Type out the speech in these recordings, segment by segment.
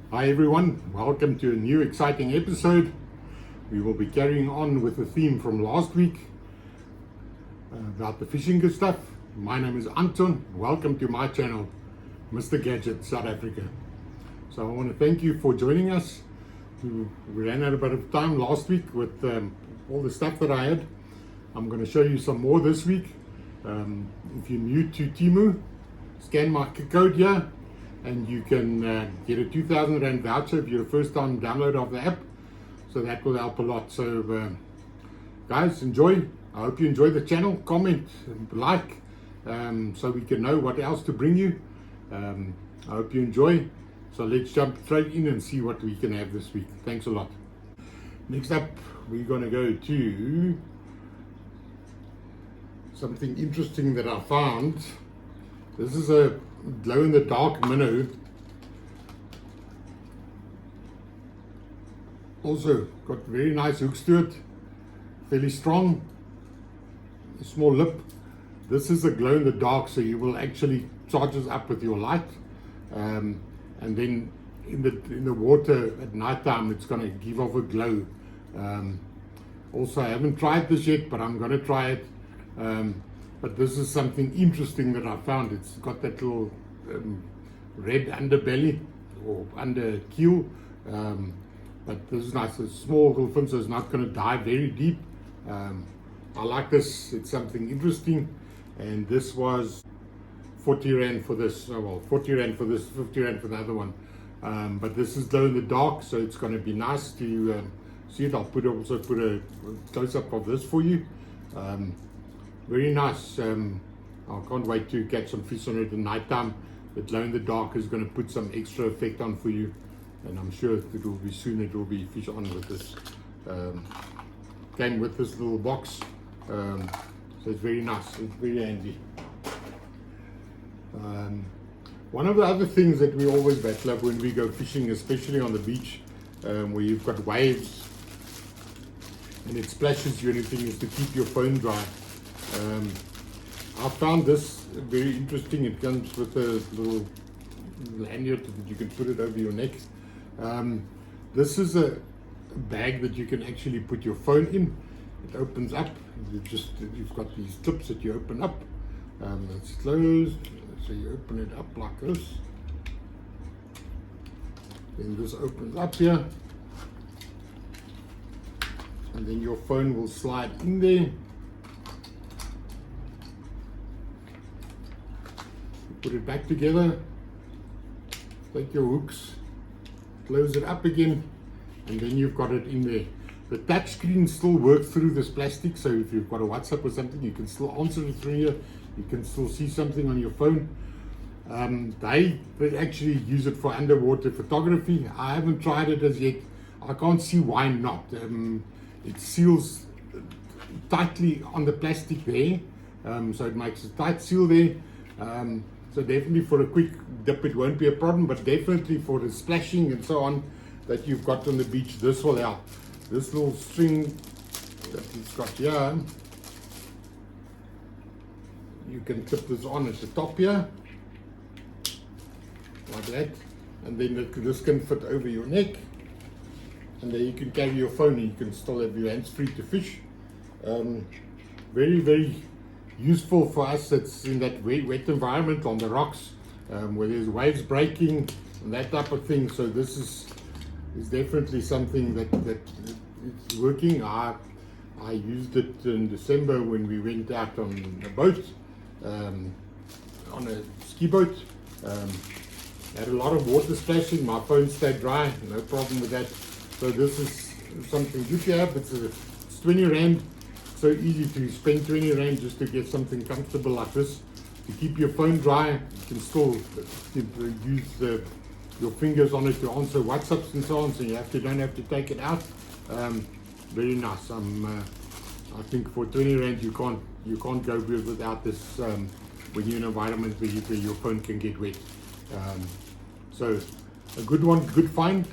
Hi everyone, welcome to a new exciting episode. We will be carrying on with the theme from last week about the fishing good stuff. My name is Anton. Welcome to my channel, Mr. Gadget South Africa. So I want to thank you for joining us. We ran out a bit of time last week with all the stuff that I had. I'm going to show you some more this week. If you're new to Temu, scan my code here and you can get a 2,000 Rand voucher if you're a first time download of the app. So that will help a lot. So guys, enjoy. I hope you enjoy the channel. Comment and like so we can know what else to bring you. I hope you enjoy. So let's jump straight in and see what we can have this week. Thanks a lot. Next up, we're going to go to something interesting that I found. This is a glow-in-the-dark minnow. Also got very nice hooks to it, fairly strong, a small lip. This is a glow-in-the-dark, so you will actually charge this up with your light, and then in the water at night time it's going to give off a glow. Also, I haven't tried this yet, but I'm going to try it. But this is something interesting that I found. It's got that little red underbelly or under keel, but this is nice. It's small little fin, so it's not going to dive very deep. I like this. It's something interesting, and this was 40 Rand for this. Oh, well, 40 Rand for this, 50 Rand for the other one. But this is glow in the dark, so it's going to be nice to see it. I'll also put a close up of this for you. Very nice. I can't wait to catch some fish on it at night time. The glow in the dark is going to put some extra effect on for you, and I'm sure it will be soon. It will be fish on with this. Came with this little box, so it's very nice. It's very handy. One of the other things that we always battle up when we go fishing, especially on the beach, where you've got waves and it splashes you, anything, is to keep your phone dry. I found this very interesting. It comes with a little lanyard that you can put it over your neck. This is a bag that you can actually put your phone in. It opens up. You've got these clips that you open up. It's closed, so you open it up like this. Then this opens up here, and then your phone will slide in there. Put it back together, take your hooks, close it up again, and then you've got it in there. The touch screen still works through this plastic, so if you've got a WhatsApp or something, you can still answer it through here. You can still see something on your phone. They actually use it for underwater photography. I haven't tried it as yet. I can't see why not. It seals tightly on the plastic there, so it makes a tight seal there. So definitely for a quick dip it won't be a problem, but definitely for the splashing and so on that you've got on the beach, this will help. This little string that he's got here, you can clip this on at the top here, like that, and then this can fit over your neck, and then you can carry your phone and you can still have your hands free to fish. Very, very useful for us that's in that wet environment on the rocks, where there's waves breaking and that type of thing. So this is definitely something that it's working. I used it in December when we went out on a boat, on a ski boat. Had a lot of water splashing. My phone stayed dry, no problem with that. So this is something good to have. It's 20 Rand. So easy to spend 20 Rand just to get something comfortable like this. To keep your phone dry, you can still use your fingers on it to answer WhatsApps and so on, so you don't have to take it out. Very nice. I think for 20 Rand you can't go without this when you're in an environment where your phone can get wet. So a good one, good find.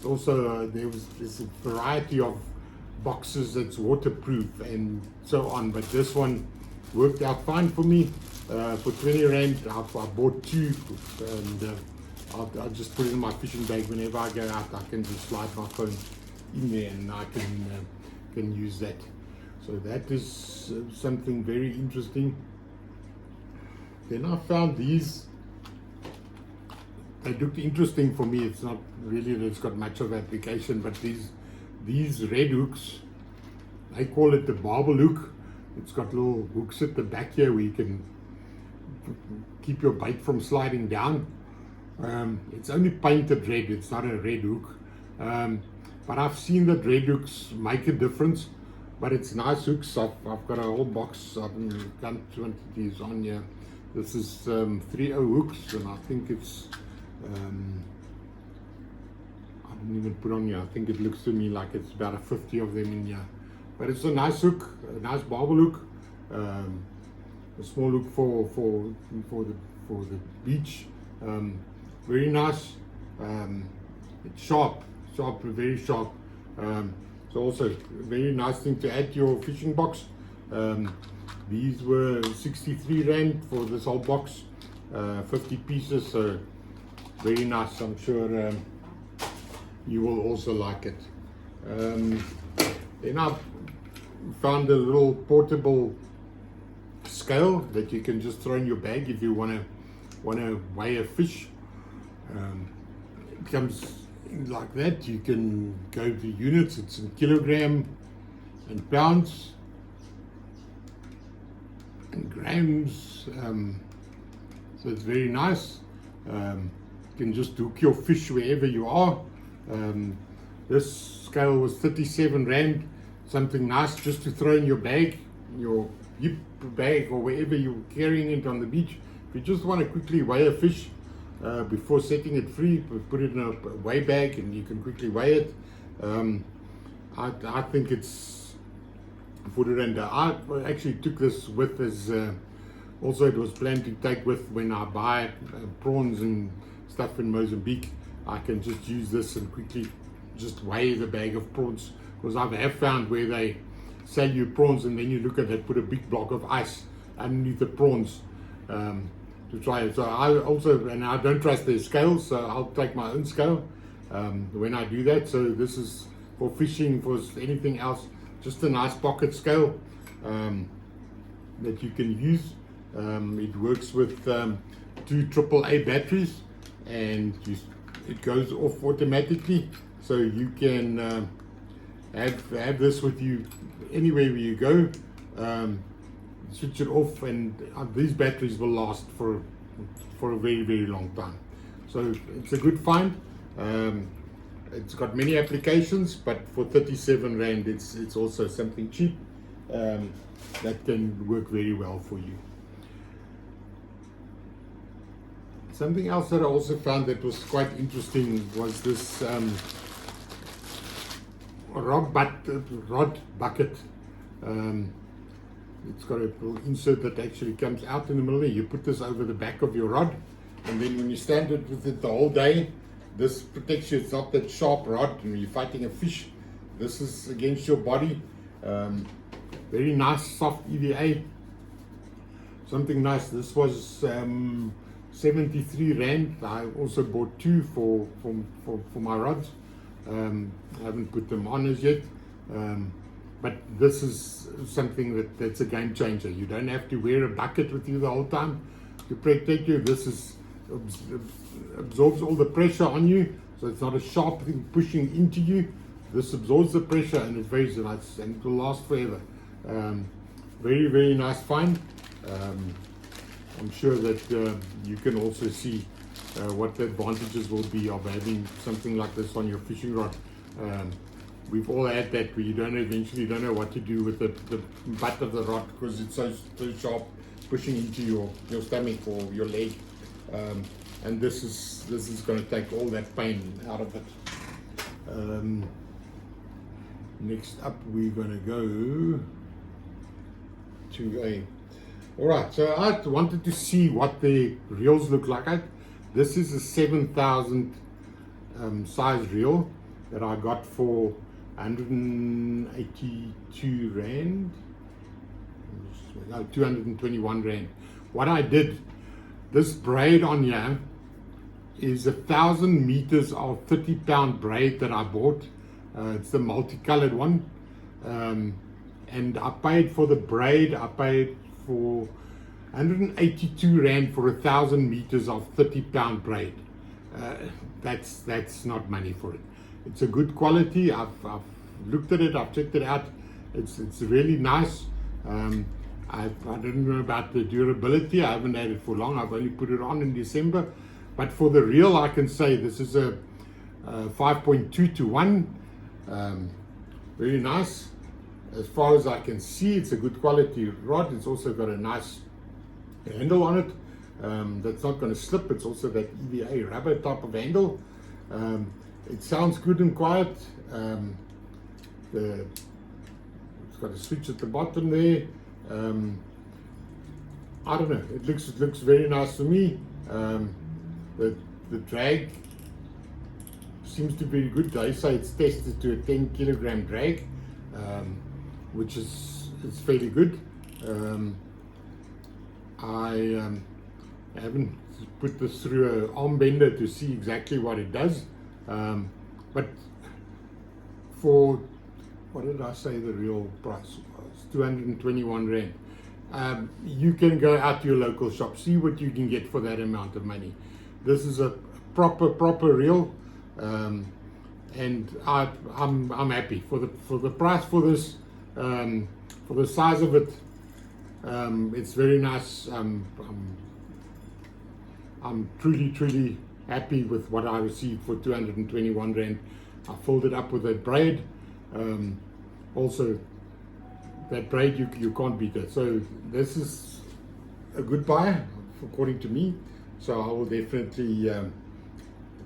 Also there's a variety of boxes that's waterproof and so on, but this one worked out fine for me. For 20 Rand I bought two, and I'll just put it in my fishing bag. Whenever I go out, I can just slide my phone in there and I can use that. So that is something very interesting. Then I found these. They looked interesting for me. It's not really that it's got much of application, but these red hooks, they call it the barbed hook. It's got little hooks at the back here where you can keep your bait from sliding down. It's only painted red, it's not a red hook. But I've seen that red hooks make a difference, but it's nice hooks. I've got a whole box. I've got quantities on here. This is 3.0 hooks, and I think it's I didn't even put on here. I think it looks to me like it's about 50 of them in here. But it's a nice hook, a nice barbed hook, a small hook for the beach. Very nice. It's sharp, very sharp. So also a very nice thing to add to your fishing box. These were 63 Rand for this whole box, 50 pieces. So very nice. I'm sure you will also like it. Then I've found a little portable scale that you can just throw in your bag if you want to weigh a fish. It comes like that. You can go to units. It's in kilogram and pounds and grams. So it's very nice. You can just hook your fish wherever you are. This scale was 37 Rand. Something nice just to throw in your bag, your hip bag, or wherever you're carrying it on the beach. If you just want to quickly weigh a fish before setting it free, put it in a weigh bag and you can quickly weigh it. I think it's £40. I actually took this with as also it was planned to take with when I buy prawns and stuff in Mozambique. I can just use this and quickly just weigh the bag of prawns, because I have found where they sell you prawns and then you look at it, put a big block of ice underneath the prawns to try it. So I also, and I don't trust their scales, so I'll take my own scale when I do that. So this is for fishing, for anything else, just a nice pocket scale that you can use. It works with 2 AAA batteries, and it goes off automatically, so you can have this with you anywhere where you go. Switch it off, and these batteries will last for a very, very long time. So it's a good find. It's got many applications, but for 37 Rand, it's also something cheap that can work very well for you. Something else that I also found that was quite interesting was this rod bucket. It's got a little insert that actually comes out in the middle. You put this over the back of your rod, and then when you stand it with it the whole day, this protects you. It's not that sharp rod when you're fighting a fish. This is against your body. Very nice, soft EVA. Something nice. This was 73 Rand. I also bought 2 for my rods. I haven't put them on as yet. But this is something that's a game changer. You don't have to wear a bucket with you the whole time to protect you. This absorbs all the pressure on you, so it's not a sharp thing pushing into you. This absorbs the pressure, and it's very nice, and it will last forever. Very, very nice find. I'm sure that you can also see what the advantages will be of having something like this on your fishing rod. We've all had that where you eventually don't know what to do with the butt of the rod, because it's so sharp, pushing into your stomach or your leg. And this is going to take all that pain out of it. Next up, we're going to go to alright, so I wanted to see what the reels look like. This is a 7,000 size reel that I got for 182 Rand. No, 221 Rand. What I did, this braid on here, is 1,000 meters of 30-pound braid that I bought. It's the multicolored one. And I paid for the braid, I paid for 182 Rand for 1,000 meters of 30-pound braid. That's not money for it. It's a good quality. I've looked at it, I've checked it out. It's really nice. I don't know about the durability. I haven't had it for long. I've only put it on in December. But for the reel, I can say this is a 5.2 to 1. Very nice. As far as I can see, it's a good quality rod. It's also got a nice handle on it. That's not going to slip. It's also that EVA rubber type of handle. It sounds good and quiet. It's got a switch at the bottom there. I don't know. It looks very nice to me. The drag seems to be good. They say it's tested to a 10-kilogram drag, which is fairly good. I haven't put this through an arm bender to see exactly what it does, but for, what did I say the real price was? 221 Rand. You can go out to your local shop, see what you can get for that amount of money. This is a proper reel, and I'm happy for the price for this, for the size of it. It's very nice. I'm truly happy with what I received for 221 Rand. I filled it up with that braid. Also, that braid, you can't beat it. So this is a good buy, according to me. So I will definitely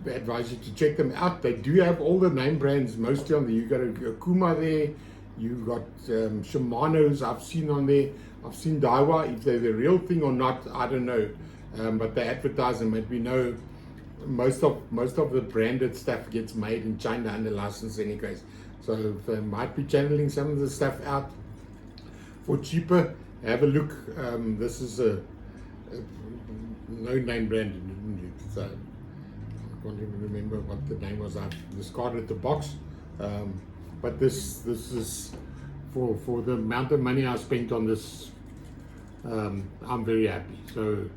advise you to check them out. They do have all the name brands mostly on there. You got a Kuma there. You got Shimano's I've seen on there. I've seen Daiwa. If they're the real thing or not, I don't know. But they advertise them, and we know most of the branded stuff gets made in China under license anyways. So they might be channeling some of the stuff out for cheaper. Have a look. This is a no name brand. So I can't even remember what the name was. I've discarded the box. But this is for the amount of money I spent on this. I'm very happy. So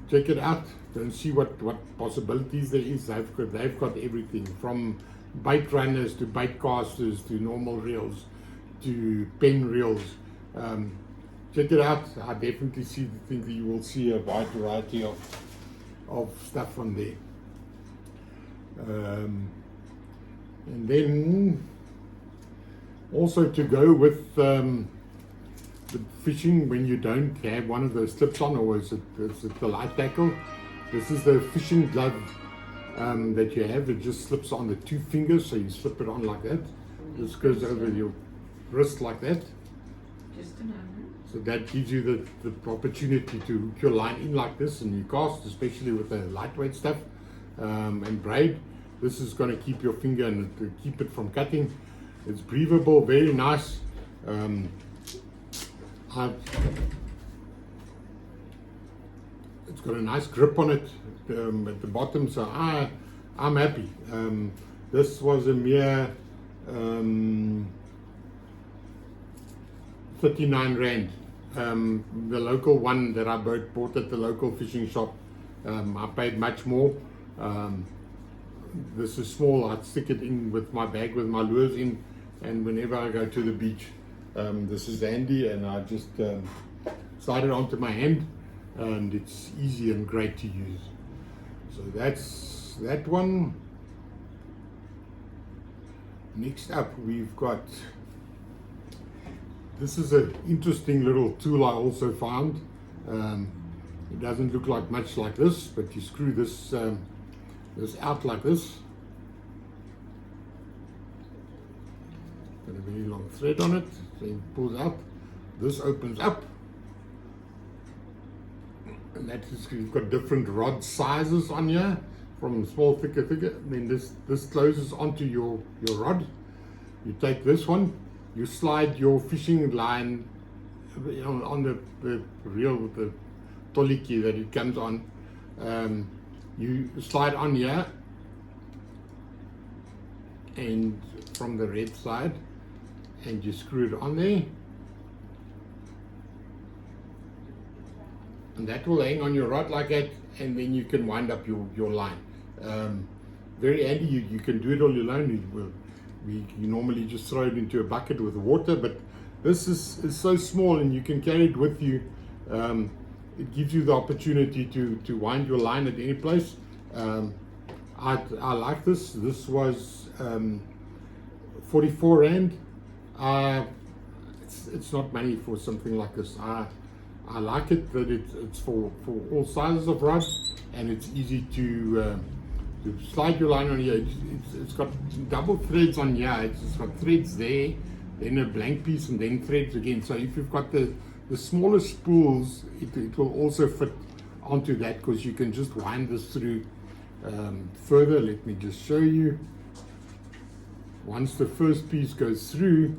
check it out. Go and see what possibilities there is. They've got everything from bait runners to bait casters to normal reels to pen reels. Check it out. I definitely think that you will see a wide variety of stuff on there. And then also to go with the fishing when you don't have one of those clips on, or is it the light tackle? This is the fishing glove that you have. It just slips on the 2 fingers, so you slip it on like that. Just goes over your wrist like that. Just a moment. So that gives you the opportunity to hook your line in like this, and you cast, especially with the lightweight stuff and braid. This is going to keep your finger and to keep it from cutting. It's breathable, very nice. It's got a nice grip on it at the bottom, so I'm happy. This was a mere 39 Rand. The local one that I bought at the local fishing shop, I paid much more. This is small. I stick it in with my bag with my lures in, and whenever I go to the beach, this is handy, and I just slide it onto my hand, and it's easy and great to use. So that's that one. Next up, we've got, this is an interesting little tool I also found. It doesn't look like much like this, but you screw this out like this. Got a very long thread on it, so it pulls out. This opens up, and that is, you've got different rod sizes on here, from small, thicker. Then this closes onto your rod. You take this one, you slide your fishing line on the reel with the toliki that it comes on. you slide on here and from the red side, and you screw it on there, and that will hang on your rod like that, and then you can wind up your line. Very handy. You can do it all alone. You normally just throw it into a bucket with water, but this is so small and you can carry it with you. It gives you the opportunity to wind your line at any place. I like this. This was 44 Rand. It's not money for something like this. I like it that it's for all sizes of rods, and it's easy to slide your line on here. It's got double threads on here. It's got threads there, then a blank piece, and then threads again. So if you've got the smaller spools, it will also fit onto that, because you can just wind this through further. Let me just show you. Once the first piece goes through,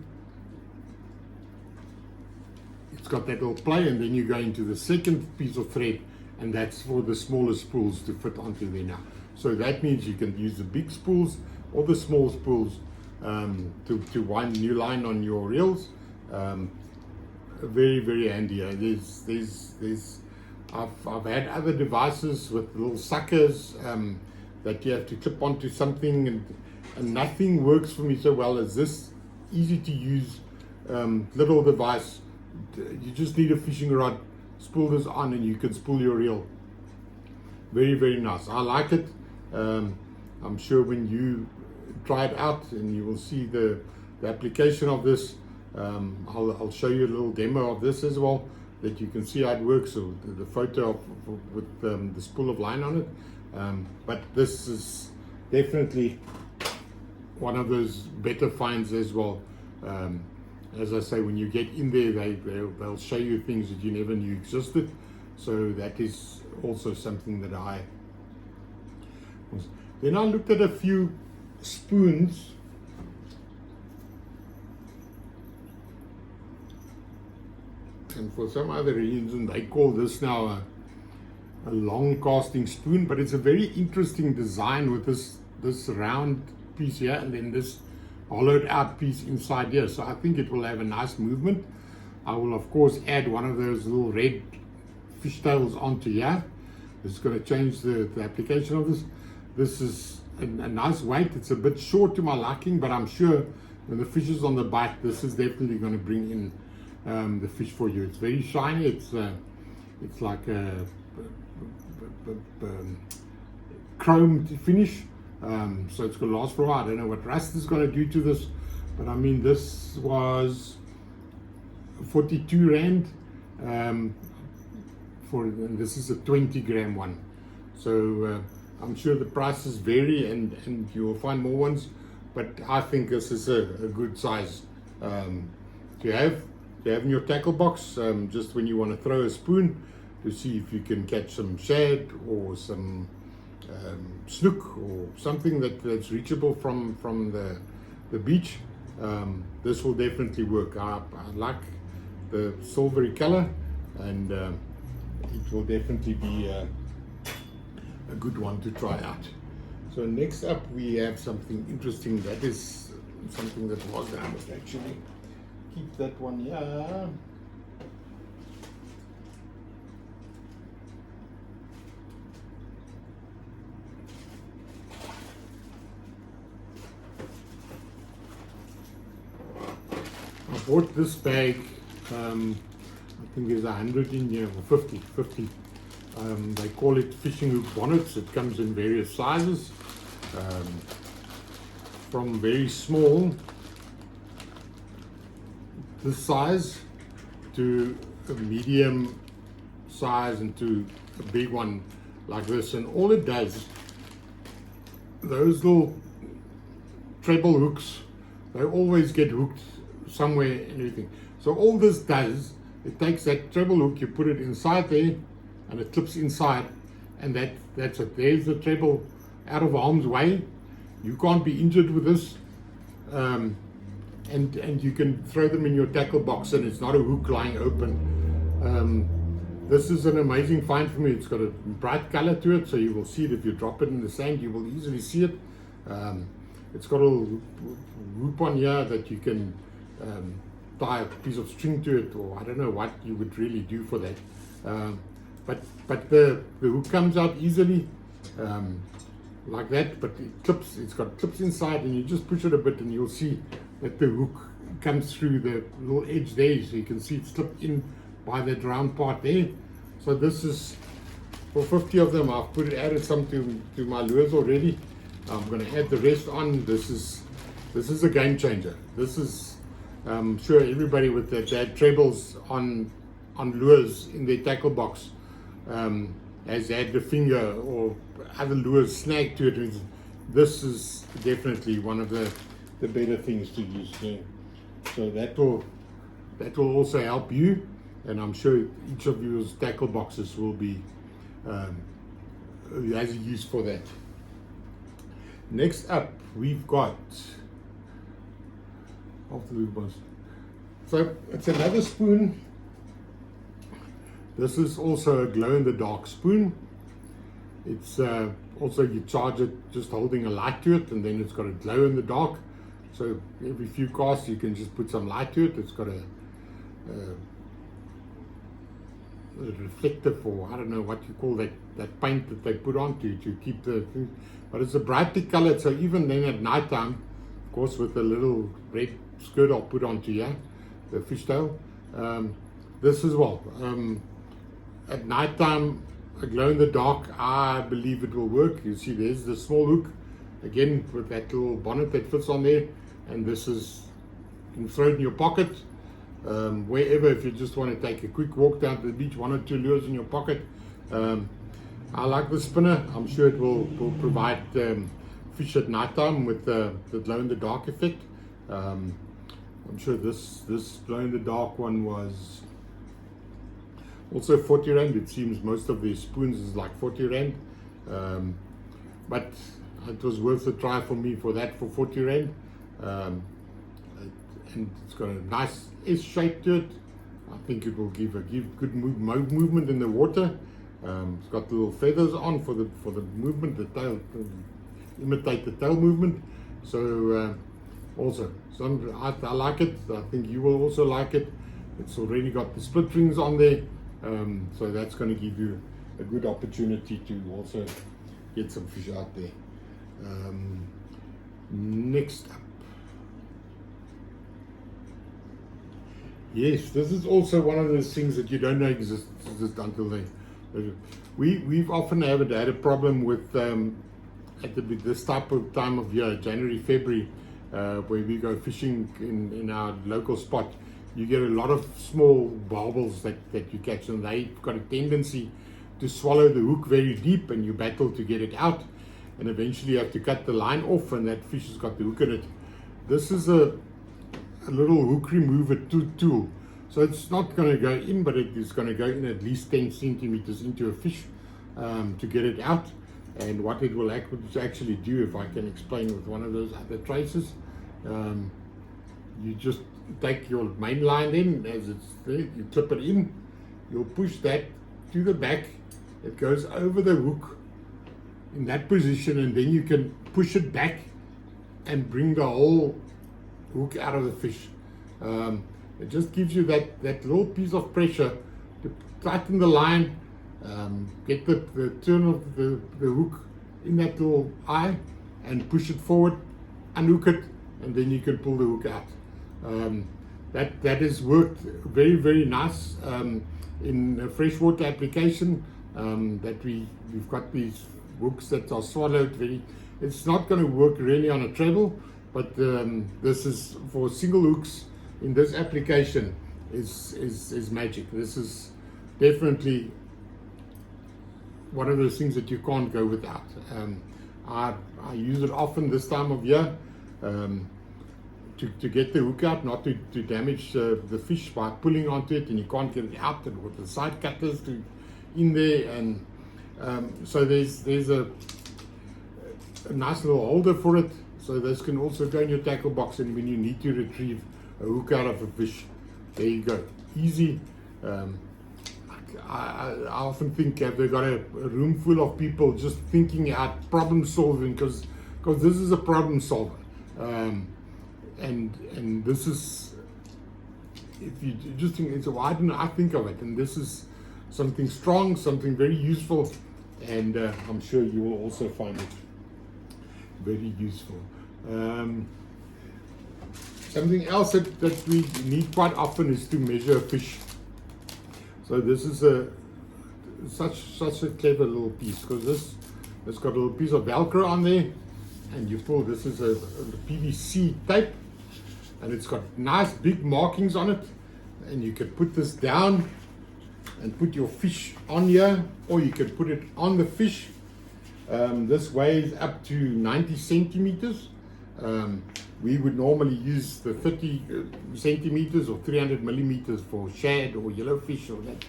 it's got that little play, and then you go into the second piece of thread, and that's for the smaller spools to fit onto there now. So that means you can use the big spools or the small spools to wind new line on your reels. Very, very handy. I've had other devices with little suckers that you have to clip onto something, and nothing works for me so well as this easy to use little device. You just need a fishing rod, spool this on, and you can spool your reel. Very, very nice. I like it. I'm sure when you try it out, and you will see the application of this. I'll show you a little demo of this as well, that you can see how it works, or the photo with the spool of line on it. But this is definitely one of those better finds as well. As I say, when you get in there, they'll show you things that you never knew existed. So that is also something that I was. Then I looked at a few spoons. And for some other reason, they call this now a long casting spoon, but it's a very interesting design with this round piece here, and then this hollowed out piece inside here. So I think it will have a nice movement. I will of course add one of those little red fishtails onto here. It's going to change the application of this. This is a nice weight. It's a bit short to my liking, but I'm sure when the fish is on the bite, this is definitely going to bring in the fish for you. It's very shiny. It's like a chrome finish. So it's going to last for a while. I don't know what rust is going to do to this, but I mean, this was 42 Rand and this is a 20 gram one. So I'm sure the prices vary, and you will find more ones, but I think this is a good size to have in your tackle box, just when you want to throw a spoon to see if you can catch some shad or some snook or something that's reachable from the beach. This will definitely work. I like the silvery color, and it will definitely be a good one to try out. So next up we have something interesting. That is something that was damaged actually. Keep that one here. I bought this bag, I think there's 100 in here, or 50. They call it fishing hook bonnets. It comes in various sizes, from very small, this size, to a medium size, and to a big one like this. And all it does, those little treble hooks, they always get hooked somewhere and everything. So all this does, it takes that treble hook, you put it inside there, and it clips inside, and that's it. There's the treble out of harm's way. You can't be injured with this, and you can throw them in your tackle box, and it's not a hook lying open. this is an amazing find for me. It's got a bright color to it, so you will see it if you drop it in the sand. You will easily see it. It's got a little hoop on here that you can tie a piece of string to it, or I don't know what you would really do for that. But the hook comes out easily like that, but it clips. It's got clips inside, and you just push it a bit, and you'll see that the hook comes through the little edge there, so you can see it's slipped in by that round part there. So this is for 50 of them. I've added some to my lures already. I'm going to add the rest on. This is a game changer. This is sure everybody with their trebles on lures in their tackle box has had the finger or other lures snagged to it. This is definitely one of the better things to use here. So that will also help you, and I'm sure each of your tackle boxes will be has a use for that. Next up, we've got off the lube ones. So it's another spoon. This is also a glow-in-the-dark spoon. It's also, you charge it just holding a light to it, and then it's got a glow in the dark. So every few casts you can just put some light to it. It's got a reflective, or I don't know what you call that paint that they put on to keep the thing. But it's a brightly colored, so even then at night time, of course, with the little red skirt I'll put onto here, the fishtail, this as well. At night time, a glow in the dark, I believe it will work. You see there's the small hook, again with that little bonnet that fits on there, and this is, you can throw it in your pocket, wherever, if you just want to take a quick walk down to the beach, 1 or 2 lures in your pocket. I like the spinner. I'm sure it will provide fish at night time with the glow in the dark effect. I'm sure this glow in the dark one was also 40 rand. It seems most of the spoons is like 40 rand, but it was worth a try for me for that, for 40 rand. And it's got a nice S shape to it. I think it will give good movement in the water. It's got little feathers on for the movement, the tail, imitate the tail movement. So also, I like it. I think you will also like it. It's already got the split rings on there, so that's going to give you a good opportunity to also get some fish out there. Next up, yes, this is also one of those things that you don't know exist until they. We've often had a problem with at this type of time of year, January, February, where we go fishing in our local spot. You get a lot of small barbels that you catch, and they've got a tendency to swallow the hook very deep, and you battle to get it out, and eventually you have to cut the line off, and that fish has got the hook in it. This is a little hook remover tool. So it's not going to go in, but it is going to go in at least 10 centimeters into a fish to get it out. And what it will actually do, if I can explain with one of those other traces, you just take your main line in, as it's there, you clip it in, you'll push that to the back, it goes over the hook in that position, and then you can push it back and bring the whole hook out of the fish. It just gives you that little piece of pressure to tighten the line, get the turn of the hook in that little eye, and push it forward, unhook it, and then you can pull the hook out. That has worked very, very nice in a freshwater application. That we've got these hooks that are swallowed very. It's not going to work really on a treble, but this is for single hooks. In this application is magic. This is definitely one of those things that you can't go without. I use it often this time of year to get the hook out, not to damage the fish by pulling onto it, and you can't get it out, and with the side cutters in there, and so there's a nice little holder for it. So this can also go in your tackle box, and when you need to retrieve a hook out of a fish, there you go, easy. I often think, have they got a room full of people just thinking out problem solving, because this is a problem solver, and this is, if you just think, it's why didn't I think of it? And this is something strong, something very useful, and I'm sure you will also find it very useful. Something else that we need quite often is to measure a fish. So this is such a clever little piece, because it's got a little piece of Velcro on there, and you pull. This is a PVC tape, and it's got nice big markings on it, and you can put this down and put your fish on here, or you can put it on the fish. This weighs up to 90 centimeters. We would normally use the 30 centimeters or 300 millimeters for shad or yellowfish or that.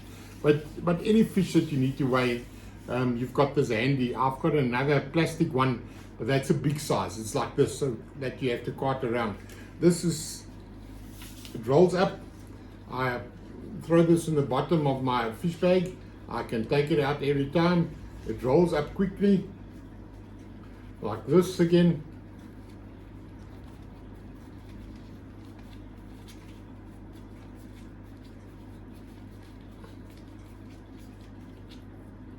But any fish that you need to weigh, you've got this handy. I've got another plastic one, but that's a big size. It's like this, so that you have to cart around. It rolls up. I throw this in the bottom of my fish bag. I can take it out every time. It rolls up quickly, like this again.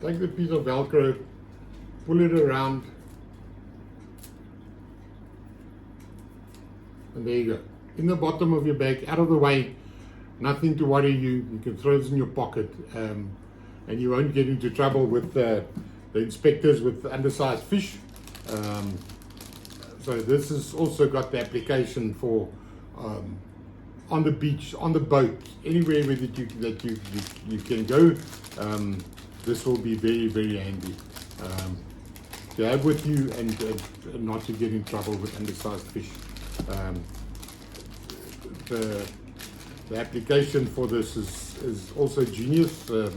Take the piece of Velcro, pull it around, and there you go. In the bottom of your bag, out of the way, nothing to worry you. You can throw this in your pocket, and you won't get into trouble with the inspectors with undersized fish. So this has also got the application for on the beach, on the boat, anywhere that you can go. This will be very, very handy to have with you, and not to get in trouble with undersized fish. The application for this is also genius, or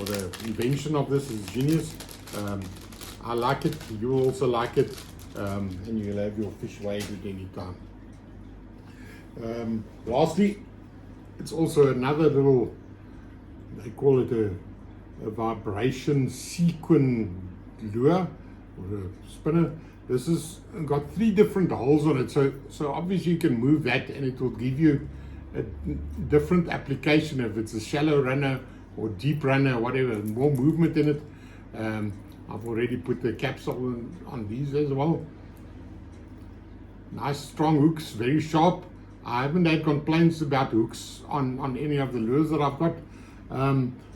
the invention of this is genius. I like it, you will also like it, and you'll have your fish weighed at any time. Lastly, it's also another little, they call it a vibration sequin lure or a spinner. This has got 3 different holes on it, so obviously you can move that and it will give you a different application if it's a shallow runner or deep runner, whatever, more movement in it. I've already put the capsule on these as well. Nice strong hooks, very sharp. I haven't had complaints about hooks on any of the lures that I've got.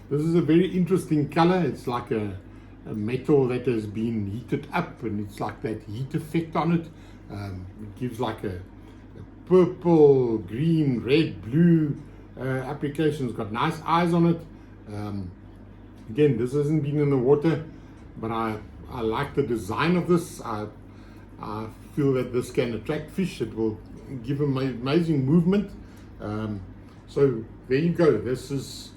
This is a very interesting color. It's like a metal that has been heated up, and it's like that heat effect on it. It gives like a purple, green, red, blue application. It's got nice eyes on it. Again, this hasn't been in the water, but I like the design of this. I feel that this can attract fish. It will give them amazing movement. So there you go. This is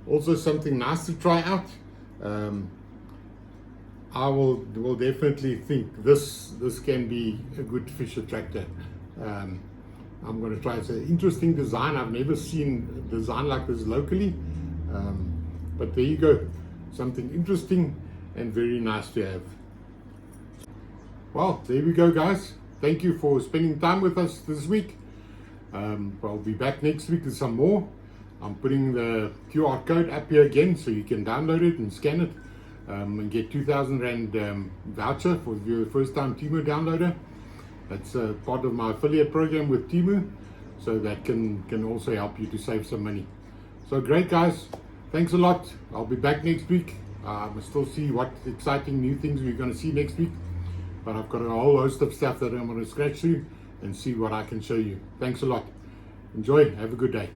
also something nice to try out. I will definitely think this can be a good fish attractor. I'm going to try. It's an interesting design. I've never seen a design like this locally. But there you go. Something interesting and very nice to have. Well, there we go, guys. Thank you for spending time with us this week. I'll be back next week with some more. I'm putting the QR code up here again, so you can download it and scan it, and get 2,000 Rand voucher for your first time Temu downloader. That's part of my affiliate program with Temu, so that can also help you to save some money. So great, guys. Thanks a lot. I'll be back next week. We'll still see what exciting new things we're going to see next week. But I've got a whole host of stuff that I'm going to scratch through and see what I can show you. Thanks a lot. Enjoy. Have a good day.